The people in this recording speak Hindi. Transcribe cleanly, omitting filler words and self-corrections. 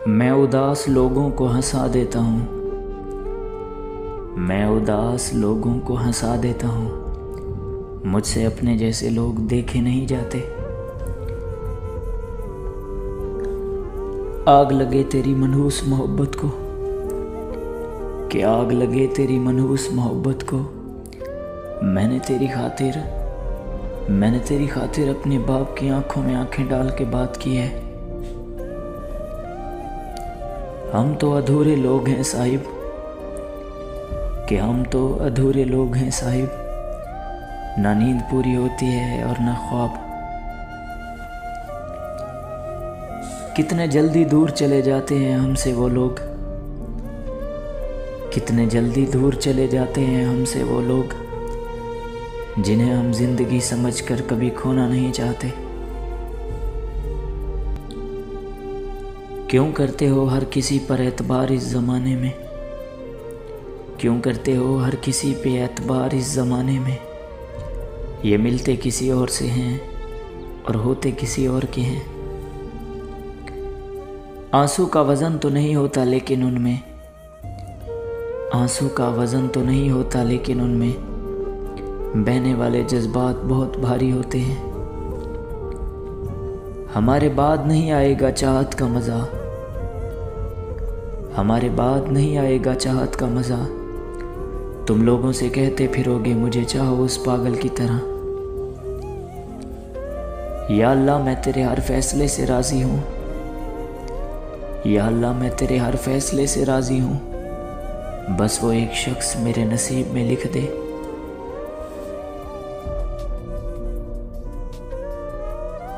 मैं उदास लोगों को हंसा देता हूँ। मैं उदास लोगों को हंसा देता हूँ। मुझसे अपने जैसे लोग देखे नहीं जाते। आग लगे तेरी मनहूस मोहब्बत को, कि आग लगे तेरी मनहूस मोहब्बत को। मैंने तेरी खातिर अपने बाप की आंखों में आंखें डाल के बात की है। हम तो अधूरे लोग हैं साहिब, कि हम तो अधूरे लोग हैं साहिब। ना नींद पूरी होती है और ना ख्वाब। कितने जल्दी दूर चले जाते हैं हमसे वो लोग, कितने जल्दी दूर चले जाते हैं हमसे वो लोग, जिन्हें हम जिंदगी समझकर कभी खोना नहीं चाहते। क्यों करते हो हर किसी पर एतबार इस ज़माने में, क्यों करते हो हर किसी पे एतबार इस ज़माने में। ये मिलते किसी और से हैं और होते किसी और के हैं। आंसू का वज़न तो नहीं होता लेकिन उनमें, आंसू का वज़न तो नहीं होता लेकिन उनमें बहने वाले जज्बात बहुत भारी होते हैं। हमारे बाद नहीं आएगा चाहत का मज़ा, हमारे बाद नहीं आएगा चाहत का मज़ा। तुम लोगों से कहते फिरोगे मुझे चाहो उस पागल की तरह। या अल्लाह मैं तेरे हर फैसले से राज़ी हूँ, या अल्लाह मैं तेरे हर फैसले से राज़ी हूँ। बस वो एक शख्स मेरे नसीब में लिख दे।